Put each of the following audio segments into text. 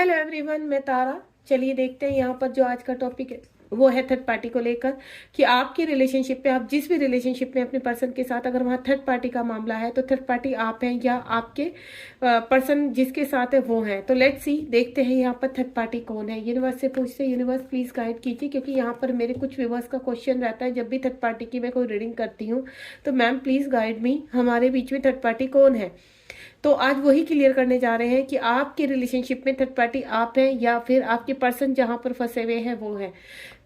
Hello everyone, मैं तारा। चलिए देखते हैं यहाँ पर जो आज का टॉपिक है वो है थर्ड पार्टी को लेकर कि आपकी रिलेशनशिप पे, आप जिस भी रिलेशनशिप में अपने पर्सन के साथ, अगर वहाँ थर्ड पार्टी का मामला है तो थर्ड पार्टी आप हैं या आपके पर्सन जिसके साथ है वो हैं। तो लेट्स सी, देखते हैं यहाँ पर थर्ड पार्टी कौन है। यूनिवर्स से पूछते हैं, यूनिवर्स प्लीज गाइड कीजिए, क्योंकि यहाँ पर मेरे कुछ व्यूवर्स का क्वेश्चन रहता है जब भी थर्ड पार्टी की मैं कोई रीडिंग करती हूँ तो मैम प्लीज गाइड मी, हमारे बीच में थर्ड पार्टी कौन है। तो आज वही क्लियर करने जा रहे हैं कि आपके रिलेशनशिप में थर्ड पार्टी आप हैं या फिर आपके पर्सन जहां पर फंसे हुए हैं वो है।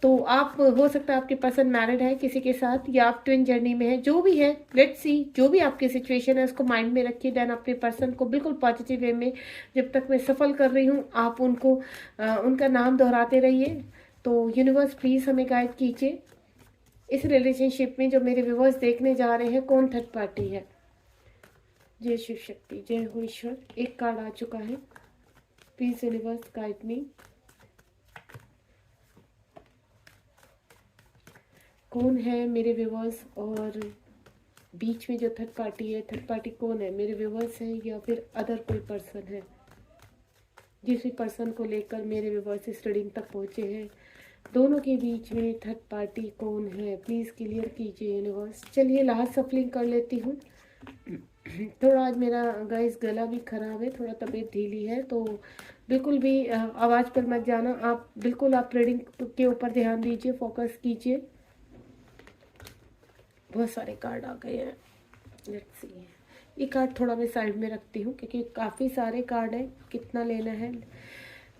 तो आप, हो सकता है आपके पर्सन मैरिड है किसी के साथ या आप ट्विन जर्नी में है, जो भी है लेट्स सी, जो भी आपकी सिचुएशन है उसको माइंड में रखिए। देन अपने पर्सन को बिल्कुल पॉजिटिव वे में, जब तक मैं सफल कर रही हूँ आप उनको उनका नाम दोहराते रहिए। तो यूनिवर्स प्लीज हमें गाइड कीजिए, इस रिलेशनशिप में जो मेरे व्यूवर्स देखने जा रहे हैं कौन थर्ड पार्टी है। जय शिव शक्ति, जय हो ईश्वर। एक कार्ड आ चुका है, प्लीज यूनिवर्स गाइड मी। कौन है मेरे व्यूवर्स और बीच में जो थर्ड पार्टी है, थर्ड पार्टी कौन है? मेरे व्यूवर्स है या फिर अदर कोई पर्सन है? जिस भी पर्सन को लेकर मेरे व्यूवर्स इस रीडिंग तक पहुंचे हैं, दोनों के बीच में थर्ड पार्टी कौन है? प्लीज क्लियर कीजिए यूनिवर्स। चलिए लास्ट सफलिंग कर लेती हूँ। थोड़ा आज मेरा गाइस गला भी खराब है, थोड़ा तबीयत ढीली है, तो बिल्कुल भी आवाज़ पर मत जाना। आप बिल्कुल आप रीडिंग के ऊपर ध्यान दीजिए, फोकस कीजिए। बहुत सारे कार्ड आ गए हैं, लेट्स सी। ये कार्ड थोड़ा मैं साइड में रखती हूँ क्योंकि काफ़ी सारे कार्ड हैं, कितना लेना है।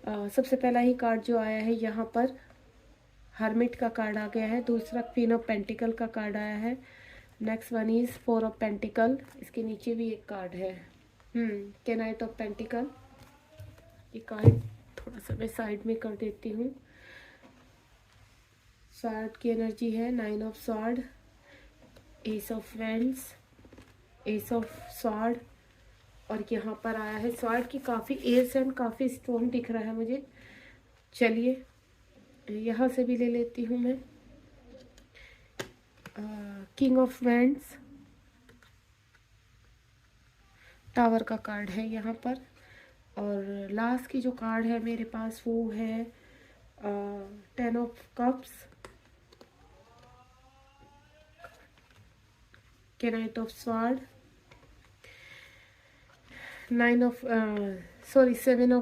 सबसे पहला ही कार्ड जो आया है यहाँ पर हर्मिट का कार्ड आ गया है। दूसरा क्वीन ऑफ पेंटिकल का कार्ड आया है। Next one is four of pentacle. इसके नीचे भी एक कार्ड है के नाइट ऑफ पेंटिकल। ये कार्ड थोड़ा सा मैं साइड में कर देती हूँ। स्वॉर्ड की एनर्जी है, nine of sword, S of vends, S of sword, और यहाँ पर आया है स्वॉर्ड की काफ़ी एज एंड काफ़ी स्ट्रॉन्ग दिख रहा है मुझे। चलिए यहाँ से भी ले लेती हूँ मैं। किंग ऑफ वैंड्स, टावर का कार्ड है यहाँ पर, और लास्ट की जो कार्ड है मेरे पास वो है टेन ऑफ कप्स, के night of sword, nine of seven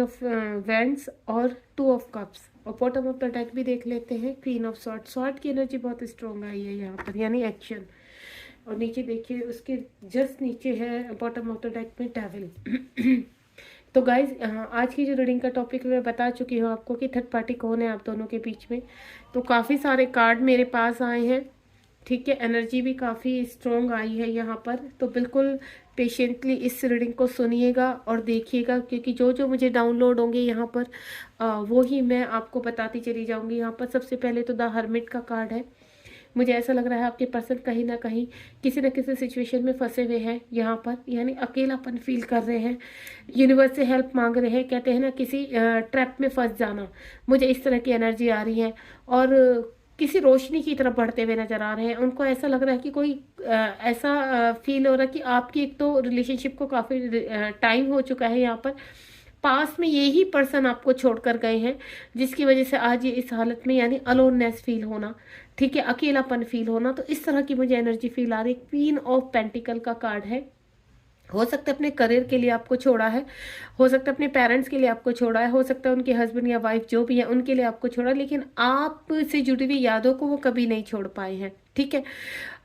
of wands और टू ऑफ कप्स। और बॉटम ऑफ द डेक भी देख लेते हैं, क्वीन ऑफ स्वॉर्ड। स्वॉर्ड की एनर्जी बहुत स्ट्रॉन्ग आई है यहाँ पर, यानी एक्शन। और नीचे देखिए उसके जस्ट नीचे है बॉटम ऑफ द डेक में डेविल। तो गाइज आज की जो रीडिंग का टॉपिक मैं बता चुकी हूँ आपको कि थर्ड पार्टी कौन है आप दोनों के बीच में। तो काफ़ी सारे कार्ड मेरे पास आए हैं, ठीक है। एनर्जी भी काफ़ी स्ट्रॉन्ग आई है यहाँ पर, तो बिल्कुल पेशेंटली इस रीडिंग को सुनिएगा और देखिएगा, क्योंकि जो जो मुझे डाउनलोड होंगे यहाँ पर वो ही मैं आपको बताती चली जाऊँगी। यहाँ पर सबसे पहले तो द हर्मिट का कार्ड है। मुझे ऐसा लग रहा है आपके पर्सन कहीं ना कहीं किसी न किसी सिचुएशन में फंसे हुए हैं यहाँ पर, यानी अकेलापन फील कर रहे हैं, यूनिवर्स से हेल्प मांग रहे हैं। कहते हैं ना किसी ट्रैप में फंस जाना, मुझे इस तरह की एनर्जी आ रही है। और किसी रोशनी की तरफ बढ़ते हुए नजर आ रहे हैं। उनको ऐसा लग रहा है कि कोई ऐसा फील हो रहा है कि आपकी एक तो रिलेशनशिप को काफ़ी टाइम हो चुका है, यहाँ पर पास में यही पर्सन आपको छोड़कर गए हैं, जिसकी वजह से आज ये इस हालत में, यानी अलोननेस फील होना, ठीक है, अकेलापन फील होना। तो इस तरह की मुझे एनर्जी फील आ रही है। क्वीन ऑफ पेंटिकल का कार्ड है। हो सकता है अपने करियर के लिए आपको छोड़ा है, हो सकता है अपने पेरेंट्स के लिए आपको छोड़ा है, हो सकता है उनके हस्बैंड या वाइफ जो भी है उनके लिए आपको छोड़ा, लेकिन आपसे जुड़ी हुई यादों को वो कभी नहीं छोड़ पाए हैं, ठीक है।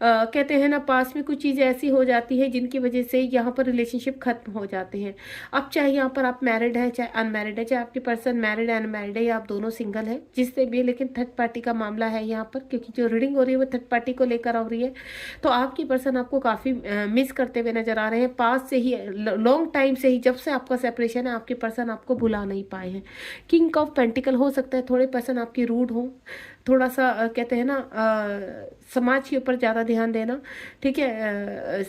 कहते हैं ना पास में कुछ चीज़ें ऐसी हो जाती है जिनकी वजह से यहाँ पर रिलेशनशिप खत्म हो जाते हैं। अब चाहे यहाँ पर आप मैरिड है चाहे अनमैरिड है, चाहे आपके पर्सन मैरिड है अनमैरिड है या आप दोनों सिंगल है, जिससे भी, लेकिन थर्ड पार्टी का मामला है यहाँ पर, क्योंकि जो रीडिंग हो रही है वो थर्ड पार्टी को लेकर हो रही है। तो आपकी पर्सन आपको काफ़ी मिस करते हुए नजर आ रहे हैं। पास से ही, लॉन्ग टाइम से ही, जब से आपका सेपरेशन है, आपके पर्सन आपको भुला नहीं पाए हैं। किंग ऑफ पेंटिकल, हो सकता है थोड़े पर्सन आपके रूड हो, थोड़ा सा कहते हैं ना समाज के ऊपर ज़्यादा ध्यान देना, ठीक है।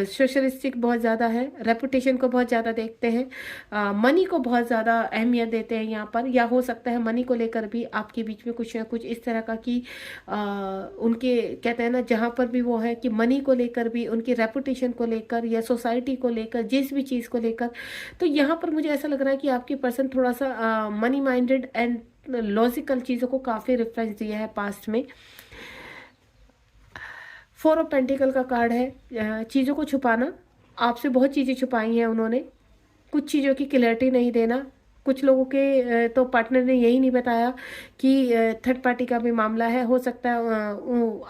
सोशलिस्टिक बहुत ज़्यादा है, रेपुटेशन को बहुत ज़्यादा देखते हैं, मनी को बहुत ज़्यादा अहमियत देते हैं यहाँ पर, या हो सकता है मनी को लेकर भी आपके बीच में कुछ ना कुछ इस तरह का कि उनके कहते हैं ना जहाँ पर भी वो है कि मनी को लेकर भी, उनकी रेपुटेशन को लेकर या सोसाइटी को लेकर, जिस भी चीज़ को लेकर। तो यहाँ पर मुझे ऐसा लग रहा है कि आपके पर्सन थोड़ा सा मनी माइंडेड एंड लॉजिकल चीज़ों को काफ़ी रेफरेंस दिया है पास्ट में। 4 ऑफ पेंटिकल का कार्ड है, चीज़ों को छुपाना, आपसे बहुत चीज़ें छुपाई हैं उन्होंने, कुछ चीज़ों की क्लैरिटी नहीं देना। कुछ लोगों के तो पार्टनर ने यही नहीं बताया कि थर्ड पार्टी का भी मामला है, हो सकता है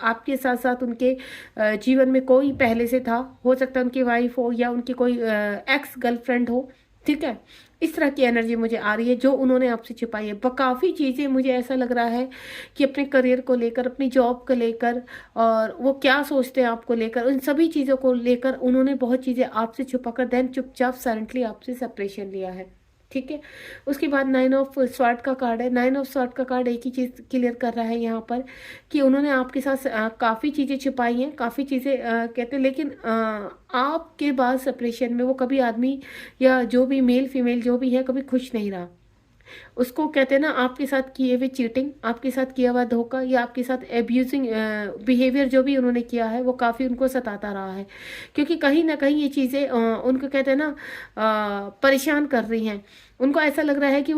आपके साथ साथ उनके जीवन में कोई पहले से था, हो सकता है उनकी वाइफ हो या उनकी कोई एक्स गर्लफ्रेंड हो, ठीक है। इस तरह की एनर्जी मुझे आ रही है जो उन्होंने आपसे छिपाई है। काफ़ी चीज़ें मुझे ऐसा लग रहा है कि अपने करियर को लेकर, अपनी जॉब को लेकर, और वो क्या सोचते हैं आपको लेकर, उन सभी चीज़ों को लेकर उन्होंने बहुत चीज़ें आपसे छुपाकर देन चुपचाप साइलेंटली आपसे सेपरेशन लिया है, ठीक है। उसके बाद 9 ऑफ स्वॉर्ड का कार्ड है। 9 ऑफ स्वॉर्ड का कार्ड एक ही चीज़ क्लियर कर रहा है यहाँ पर कि उन्होंने आपके साथ काफ़ी चीज़ें छिपाई हैं, काफ़ी चीज़ें कहते हैं, लेकिन आपके बाद सेपरेशन में वो कभी आदमी या जो भी मेल फीमेल जो भी है कभी खुश नहीं रहा। उसको कहते हैं ना आपके साथ किए हुए चीटिंग, आपके साथ किया हुआ धोखा या आपके साथ एब्यूजिंग बिहेवियर जो भी उन्होंने किया है वो काफ़ी उनको सताता रहा है, क्योंकि कहीं ना कहीं ये चीज़ें उनको कहते हैं ना परेशान कर रही हैं। उनको ऐसा लग रहा है कि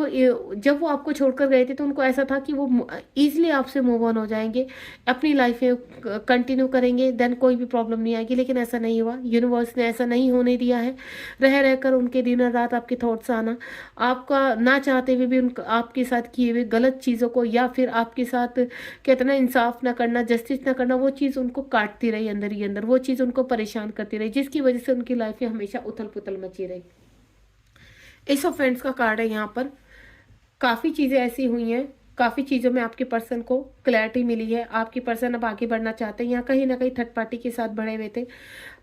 जब वो आपको छोड़कर गए थे तो उनको ऐसा था कि वो ईजिली आपसे मूव ऑन हो जाएंगे, अपनी लाइफ में कंटिन्यू करेंगे, देन कोई भी प्रॉब्लम नहीं आएगी, लेकिन ऐसा नहीं हुआ। यूनिवर्स ने ऐसा नहीं होने दिया है। रह रहकर उनके दिन और रात आपके थॉट्स आना, आपका ना चाहते हुए भी उनका आपके साथ किए हुए गलत चीज़ों को या फिर आपके साथ कहते ना इंसाफ ना करना, जस्टिस ना करना, वो चीज़ उनको काटती रही अंदर ही अंदर, वो चीज़ उनको परेशान करती रही, जिसकी वजह से उनकी लाइफ में हमेशा उथल पुथल मची रही। एस ऑफ फ्रेंड्स का कार्ड है यहाँ पर। काफ़ी चीज़ें ऐसी हुई हैं, काफ़ी चीज़ों में आपके पर्सन को क्लैरिटी मिली है, आपके पर्सन अब आगे बढ़ना चाहते हैं, यहाँ कहीं ना कहीं थर्ड पार्टी के साथ बढ़े हुए थे।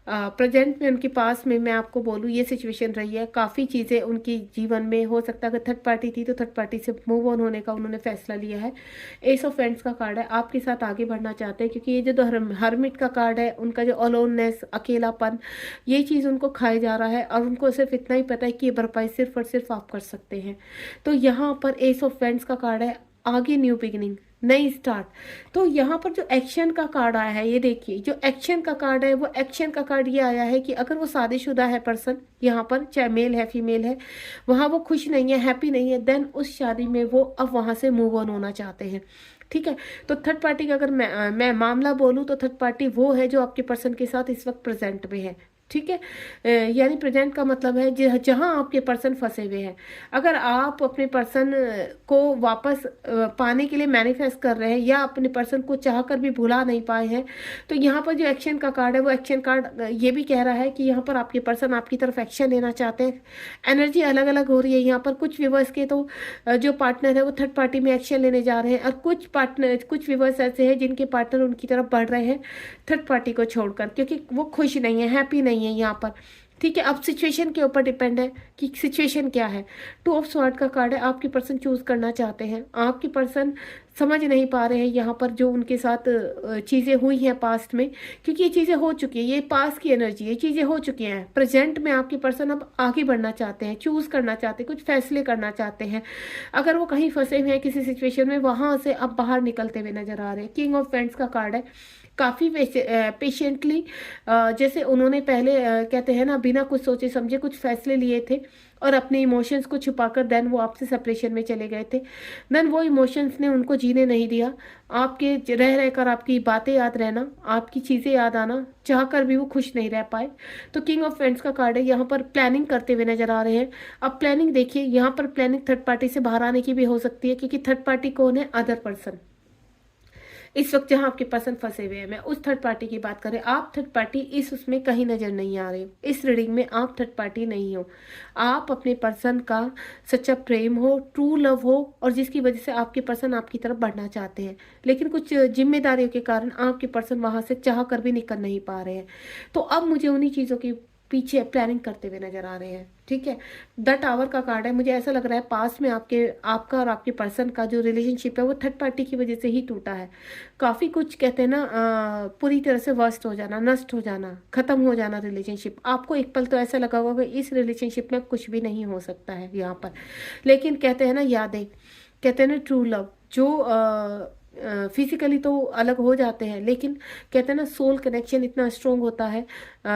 प्रेजेंट में उनके पास में मैं आपको बोलूँ ये सिचुएशन रही है, काफ़ी चीज़ें उनकी जीवन में, हो सकता है अगर थर्ड पार्टी थी तो थर्ड पार्टी से मूव ऑन होने का उन्होंने फैसला लिया है। एस ऑफ फ्रेंड्स का कार्ड है, आपके साथ आगे बढ़ना चाहते हैं, क्योंकि ये जो हर्मिट का कार्ड है, उनका जो अलोननेस, अकेलापन, ये चीज़ उनको खाया जा रहा है और उनको सिर्फ इतना ही पता है कि ये भरपाई सिर्फ और सिर्फ आप कर सकते हैं। तो यहाँ पर एस ऑफ फ्रेंड्स का कार्ड है, आगे न्यू बिगिनिंग, नई स्टार्ट। तो यहाँ पर जो एक्शन का कार्ड आया है, ये देखिए जो एक्शन का कार्ड है, वो एक्शन का कार्ड ये आया है कि अगर वो शादीशुदा है पर्सन, यहाँ पर चाहे मेल है फीमेल है, वहाँ वो खुश नहीं है, हैप्पी नहीं है, देन उस शादी में वो अब वहाँ से मूव ऑन होना चाहते हैं, ठीक है। तो थर्ड पार्टी का अगर मैं मामला बोलूँ तो थर्ड पार्टी वो है जो आपके पर्सन के साथ इस वक्त प्रेजेंट में है, ठीक है। यानी प्रेजेंट का मतलब है जहाँ आपके पर्सन फंसे हुए हैं। अगर आप अपने पर्सन को वापस पाने के लिए मैनिफेस्ट कर रहे हैं या अपने पर्सन को चाह कर भी भुला नहीं पाए हैं, तो यहाँ पर जो एक्शन का कार्ड है वो एक्शन कार्ड ये भी कह रहा है कि यहाँ पर आपके पर्सन आपकी तरफ एक्शन लेना चाहते हैं। एनर्जी अलग अलग हो रही है यहाँ पर। कुछ व्यूअर्स के तो जो पार्टनर है वो थर्ड पार्टी में एक्शन लेने जा रहे हैं, और कुछ व्यूअर्स ऐसे हैं जिनके पार्टनर उनकी तरफ बढ़ रहे हैं थर्ड पार्टी को छोड़कर, क्योंकि वो खुश नहीं है, हैप्पी नहीं है यहाँ पर, ठीक है। अब सिचुएशन के ऊपर डिपेंड है कि सिचुएशन क्या है। 2 ऑफ स्वॉर्ड का कार्ड है, आपके पर्सन चूज करना चाहते हैं, आपके पर्सन समझ नहीं पा रहे हैं यहाँ पर जो उनके साथ चीज़ें हुई हैं पास्ट में, क्योंकि ये चीज़ें हो चुकी है, ये पास्ट की एनर्जी, ये चीज़ें हो चुकी हैं। प्रेजेंट में आपके पर्सन अब आगे बढ़ना चाहते हैं, चूज करना चाहते हैं, कुछ फैसले करना चाहते हैं। अगर वो कहीं फंसे हुए हैं किसी सिचुएशन में, वहाँ से अब बाहर निकलते हुए नजर आ रहे हैं। किंग ऑफ पेंट्स का कार्ड है, काफ़ी पेशेंटली जैसे उन्होंने पहले कहते हैं ना बिना कुछ सोचे समझे कुछ फैसले लिए थे और अपने इमोशंस को छुपाकर देन वो आपसे सेपरेशन में चले गए थे। देन वो इमोशंस ने उनको जीने नहीं दिया, आपके रह रहकर आपकी बातें याद रहना, आपकी चीज़ें याद आना, चाह कर भी वो खुश नहीं रह पाए। तो किंग ऑफ फ्रेंड्स का कार्ड है, यहाँ पर प्लानिंग करते हुए नजर आ रहे हैं। अब प्लानिंग देखिए, यहाँ पर प्लानिंग थर्ड पार्टी से बाहर आने की भी हो सकती है, क्योंकि थर्ड पार्टी कौन है? Other person. इस वक्त जहां आपके पर्सन फंसे हुए हैं, मैं उस थर्ड पार्टी की बात करें, आप थर्ड पार्टी इस उसमें कहीं नजर नहीं आ रहे हो। इस रीडिंग में आप थर्ड पार्टी नहीं हो, आप अपने पर्सन का सच्चा प्रेम हो, ट्रू लव हो, और जिसकी वजह से आपके पर्सन आपकी तरफ बढ़ना चाहते हैं, लेकिन कुछ जिम्मेदारियों के कारण आपके पर्सन वहां से चाह कर भी निकल नहीं पा रहे हैं। तो अब मुझे उन्हीं चीज़ों की पीछे प्लानिंग करते हुए नजर आ रहे हैं, ठीक है। द टावर का कार्ड है, मुझे ऐसा लग रहा है पास में आपका और आपके पर्सन का जो रिलेशनशिप है वो थर्ड पार्टी की वजह से ही टूटा है। काफ़ी कुछ कहते हैं ना, पूरी तरह से वर्स्ट हो जाना, नष्ट हो जाना, खत्म हो जाना रिलेशनशिप। आपको एक पल तो ऐसा लगा होगा कि इस रिलेशनशिप में कुछ भी नहीं हो सकता है यहाँ पर, लेकिन कहते हैं ना यादें, कहते हैं ना ट्रू लव, जो फिजिकली तो अलग हो जाते हैं, लेकिन कहते हैं ना सोल कनेक्शन इतना स्ट्रोंग होता है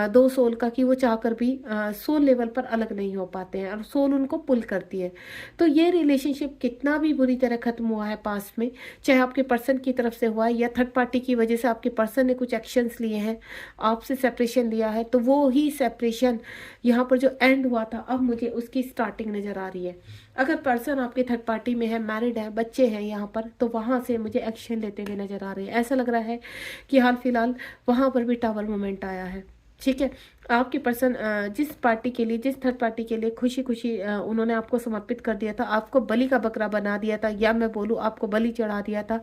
दो सोल का, कि वो चाहकर भी सोल लेवल पर अलग नहीं हो पाते हैं और सोल उनको पुल करती है। तो ये रिलेशनशिप कितना भी बुरी तरह खत्म हुआ है पास्ट में, चाहे आपके पर्सन की तरफ से हुआ है या थर्ड पार्टी की वजह से आपके पर्सन ने कुछ एक्शंस लिए हैं, आपसे सेपरेशन लिया है, तो वो ही सेपरेशन यहाँ पर जो एंड हुआ था, अब मुझे उसकी स्टार्टिंग नज़र आ रही है। अगर पर्सन आपके थर्ड पार्टी में है, मैरिड है, बच्चे हैं यहाँ पर, तो वहाँ से मुझे एक्शन लेते हुए नज़र आ रहे हैं। ऐसा लग रहा है कि हाल फिलहाल वहाँ पर भी टावर मोमेंट आया है, ठीक है। आपके पर्सन जिस पार्टी के लिए, जिस थर्ड पार्टी के लिए खुशी खुशी उन्होंने आपको समर्पित कर दिया था, आपको बलि का बकरा बना दिया था, या मैं बोलूँ आपको बलि चढ़ा दिया था,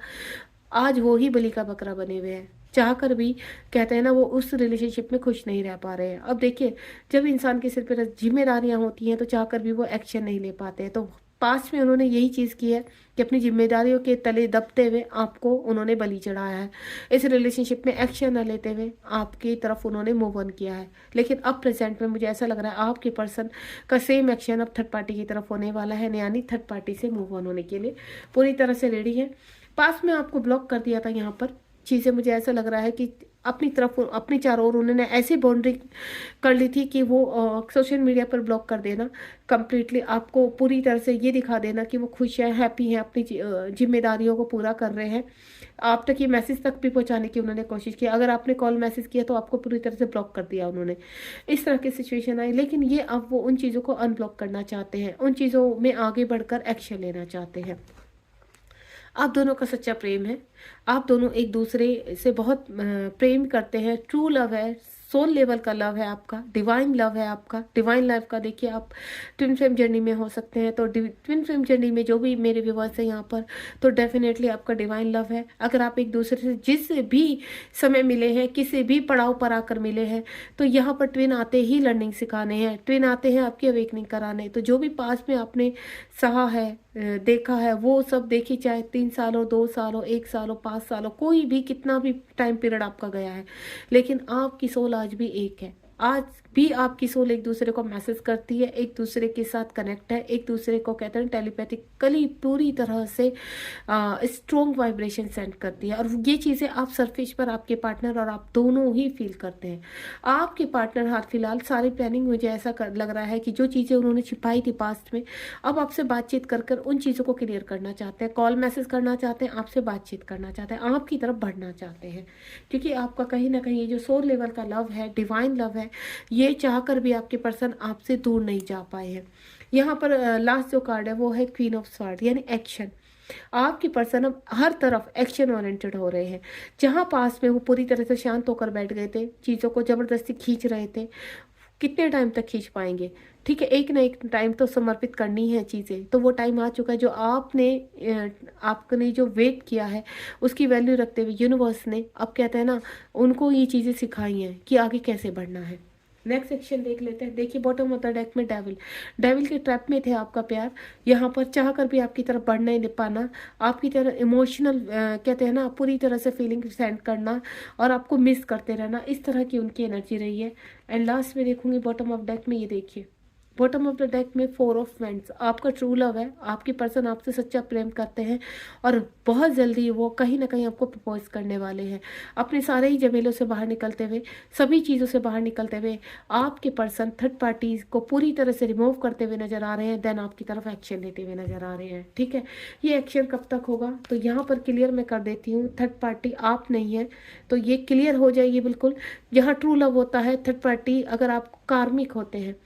आज वो ही बलि का बकरा बने हुए हैं। चाहकर भी कहते हैं ना वो उस रिलेशनशिप में खुश नहीं रह पा रहे हैं। अब देखिए, जब इंसान के सिर पर जिम्मेदारियां होती हैं तो चाहकर भी वो एक्शन नहीं ले पाते हैं। तो पास्ट में उन्होंने यही चीज़ की है कि अपनी जिम्मेदारियों के तले दबते हुए आपको उन्होंने बलि चढ़ाया है। इस रिलेशनशिप में एक्शन न लेते हुए आपकी तरफ उन्होंने मूव ऑन किया है। लेकिन अब प्रेजेंट में मुझे ऐसा लग रहा है आपके पर्सन का सेम एक्शन अब थर्ड पार्टी की तरफ होने वाला है, यानी थर्ड पार्टी से मूव ऑन होने के लिए पूरी तरह से रेडी है। पास में आपको ब्लॉक कर दिया था यहाँ पर चीज़ें, मुझे ऐसा लग रहा है कि अपनी तरफ, अपनी चारों ओर उन्होंने ऐसी बाउंड्री कर ली थी कि वो सोशल मीडिया पर ब्लॉक कर देना कंप्लीटली, आपको पूरी तरह से ये दिखा देना कि वो खुश हैं, हैप्पी हैं, अपनी जिम्मेदारियों को पूरा कर रहे हैं। आप तक ये मैसेज तक भी पहुंचाने की उन्होंने कोशिश की। अगर आपने कॉल मैसेज किया तो आपको पूरी तरह से ब्लॉक कर दिया उन्होंने। इस तरह की सिचुएशन आई, लेकिन ये अब वो उन चीज़ों को अनब्लॉक करना चाहते हैं, उन चीज़ों में आगे बढ़कर एक्शन लेना चाहते हैं। आप दोनों का सच्चा प्रेम है, आप दोनों एक दूसरे से बहुत प्रेम करते हैं, ट्रू लव है, सोल लेवल का लव है आपका, डिवाइन लव है आपका। डिवाइन लव का देखिए, आप ट्विन फ्लेम जर्नी में हो सकते हैं, तो ट्विन फ्लेम जर्नी में जो भी मेरे व्यूअर्स हैं यहाँ पर, तो डेफिनेटली आपका डिवाइन लव है। अगर आप एक दूसरे से जिस भी समय मिले हैं, किसी भी पड़ाव पर आकर मिले हैं, तो यहाँ पर ट्विन आते ही लर्निंग सिखाने हैं, ट्विन आते हैं आपकी अवेकनिंग कराने। तो जो भी पास में आपने सहा है, देखा है, वो सब देखिए, चाहे 3 साल हो, 2 साल हो, 1 साल हो, 5 साल हो, कोई भी कितना भी टाइम पीरियड आपका गया है, लेकिन आपकी सोल आज भी एक है। आज भी आपकी सोल एक दूसरे को मैसेज करती है, एक दूसरे के साथ कनेक्ट है, एक दूसरे को कहते हैं टेलीपैथिकली पूरी तरह से स्ट्रॉन्ग वाइब्रेशन सेंड करती है। और ये चीज़ें आप सरफेस पर आपके पार्टनर और आप दोनों ही फील करते हैं। आपके पार्टनर हाल फिलहाल सारी प्लानिंग, मुझे ऐसा लग रहा है कि जो चीज़ें उन्होंने छिपाई थी पास्ट में, अब आपसे बातचीत कर कर उन चीज़ों को क्लियर करना चाहते हैं, कॉल मैसेज करना चाहते हैं, आपसे बातचीत करना चाहते हैं, आपकी तरफ बढ़ना चाहते हैं। क्योंकि आपका कहीं ना कहीं ये जो सोल लेवल का लव है, डिवाइन लव है, ये चाहकर भी आपके पर्सन आपसे दूर नहीं जा पाए हैं। यहाँ पर लास्ट जो कार्ड है वो है क्वीन ऑफ स्वॉर्ड, यानी एक्शन। आपके पर्सन अब हर तरफ एक्शन ओरिएंटेड हो रहे हैं। जहाँ पास में वो पूरी तरह से शांत होकर बैठ गए थे, चीज़ों को जबरदस्ती खींच रहे थे, कितने टाइम तक खींच पाएंगे? ठीक है, एक ना एक टाइम तो समर्पित करनी है चीज़ें, तो वो टाइम आ चुका है। जो आपने जो वेट किया है उसकी वैल्यू रखते हुए यूनिवर्स ने, अब कहते हैं ना, उनको ये चीज़ें सिखाई हैं कि आगे कैसे बढ़ना है। नेक्स्ट सेक्शन देख लेते हैं। देखिए, बॉटम ऑफ द डेक में डेविल, डेविल के ट्रैप में थे आपका प्यार। यहाँ पर चाह कर भी आपकी तरफ बढ़ नहीं पाना, आपकी तरह इमोशनल कहते हैं ना, पूरी तरह से फीलिंग सेंड करना और आपको मिस करते रहना, इस तरह की उनकी एनर्जी रही है। एंड लास्ट में देखूंगी बॉटम ऑफ डेक में, ये देखिए बॉटम ऑफ द डेक में 4 ऑफ वैंड्स, आपका ट्रू लव है, आपकी पर्सन आपसे सच्चा प्रेम करते हैं और बहुत जल्दी वो कहीं ना कहीं आपको प्रपोज करने वाले हैं। अपने सारे ही झमेलों से बाहर निकलते हुए, सभी चीज़ों से बाहर निकलते हुए, आपके पर्सन थर्ड पार्टी को पूरी तरह से रिमूव करते हुए नजर आ रहे हैं, देन आपकी तरफ एक्शन लेते हुए नजर आ रहे हैं। ठीक है, ये एक्शन कब तक होगा, तो यहाँ पर क्लियर मैं कर देती हूँ, थर्ड पार्टी आप नहीं है, तो ये क्लियर हो जाएगी बिल्कुल। जहाँ ट्रू लव होता है, थर्ड पार्टी अगर आप कार्मिक होते हैं,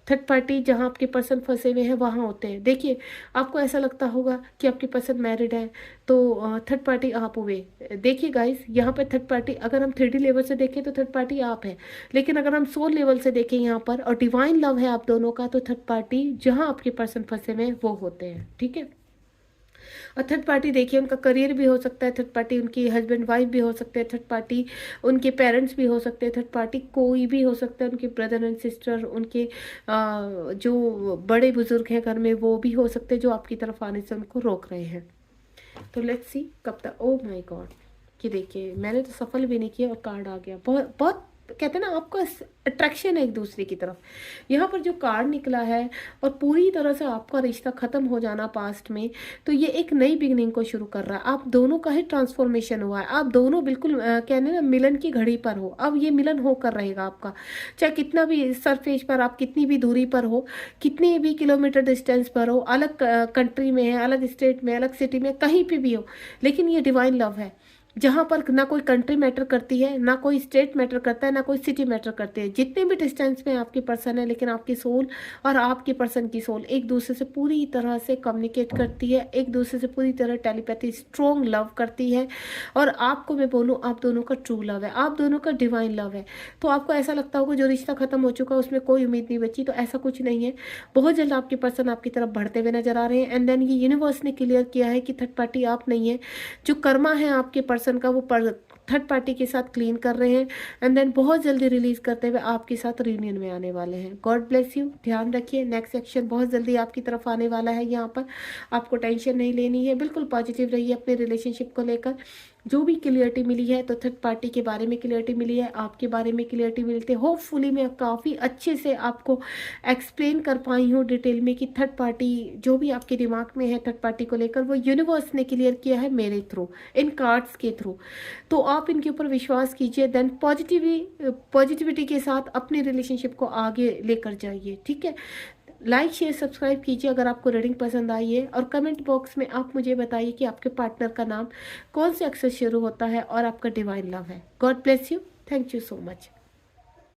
थर्ड पार्टी जहाँ आपके पर्सन फंसे हुए हैं वहाँ होते हैं। देखिए, आपको ऐसा लगता होगा कि आपके पर्सन मैरिड है तो थर्ड पार्टी आप हुए। देखिए गाइस, यहाँ पे थर्ड पार्टी अगर हम 3D लेवल से देखें तो थर्ड पार्टी आप है, लेकिन अगर हम सोल लेवल से देखें यहाँ पर और डिवाइन लव है आप दोनों का, तो थर्ड पार्टी जहाँ आपके पर्सन फंसे हुए हैं वो होते हैं। ठीक है, और थर्ड पार्टी देखिए उनका करियर भी हो सकता है, थर्ड पार्टी उनकी हस्बैंड वाइफ भी हो सकते हैं, थर्ड पार्टी उनके पेरेंट्स भी हो सकते हैं, थर्ड पार्टी कोई भी हो सकता है, उनके ब्रदर एंड सिस्टर, उनके जो बड़े बुजुर्ग हैं घर में वो भी हो सकते हैं जो आपकी तरफ आने से उनको रोक रहे हैं। तो लेट्स सी कब तक। ओ माय गॉड, कि देखिए मैंने तो सफल भी नहीं किया और कार्ड आ गया। बहुत बहुत कहते हैं ना आपका अट्रैक्शन है एक दूसरे की तरफ। यहाँ पर जो कार्ड निकला है और पूरी तरह से आपका रिश्ता खत्म हो जाना पास्ट में, तो ये एक नई बिगनिंग को शुरू कर रहा है। आप दोनों का ही ट्रांसफॉर्मेशन हुआ है, आप दोनों बिल्कुल कहने ना मिलन की घड़ी पर हो। अब ये मिलन होकर रहेगा आपका, चाहे कितना भी सरफेस पर आप कितनी भी दूरी पर हो, कितने भी किलोमीटर डिस्टेंस पर हो, अलग कंट्री में है, अलग स्टेट में, अलग सिटी में, कहीं पे भी हो, लेकिन ये डिवाइन लव है जहाँ पर ना कोई कंट्री मैटर करती है, ना कोई स्टेट मैटर करता है, ना कोई सिटी मैटर करती है। जितने भी डिस्टेंस में आपकी पर्सन है, लेकिन आपकी सोल और आपकी पर्सन की सोल एक दूसरे से पूरी तरह से कम्युनिकेट करती है, एक दूसरे से पूरी तरह टेलीपैथी स्ट्रॉन्ग लव करती है। और आपको मैं बोलूँ, आप दोनों का ट्रू लव है, आप दोनों का डिवाइन लव है। तो आपको ऐसा लगता होगा जो रिश्ता खत्म हो चुका है उसमें कोई उम्मीद नहीं बची, तो ऐसा कुछ नहीं है। बहुत जल्द आपके पर्सन आपकी तरफ बढ़ते हुए नजर आ रहे हैं। एंड देन ये यूनिवर्स ने क्लियर किया है कि थर्ड पार्टी आप नहीं है, जो कर्मा है आपके पर्सन का वो थर्ड पार्टी के साथ क्लीन कर रहे हैं। एंड देन बहुत जल्दी रिलीज करते हुए आपके साथ रियूनियन में आने वाले हैं। गॉड ब्लेस यू, ध्यान रखिए नेक्स्ट एक्शन बहुत जल्दी आपकी तरफ आने वाला है। यहाँ पर आपको टेंशन नहीं लेनी है, बिल्कुल पॉजिटिव रहिए अपने रिलेशनशिप को लेकर। जो भी क्लियरिटी मिली है, तो थर्ड पार्टी के बारे में क्लियरिटी मिली है, आपके बारे में क्लियरिटी मिलती है। होपफुली मैं काफ़ी अच्छे से आपको एक्सप्लेन कर पाई हूँ डिटेल में कि थर्ड पार्टी जो भी आपके दिमाग में है थर्ड पार्टी को लेकर, वो यूनिवर्स ने क्लियर किया है मेरे थ्रू, इन कार्ड्स के थ्रू। तो आप इनके ऊपर विश्वास कीजिए, देन पॉजिटिविटी के साथ अपने रिलेशनशिप को आगे लेकर जाइए। ठीक है, लाइक शेयर सब्सक्राइब कीजिए अगर आपको रीडिंग पसंद आई है, और कमेंट बॉक्स में आप मुझे बताइए कि आपके पार्टनर का नाम कौन से अक्षर शुरू होता है और आपका डिवाइन लव है। God bless you, thank you so much.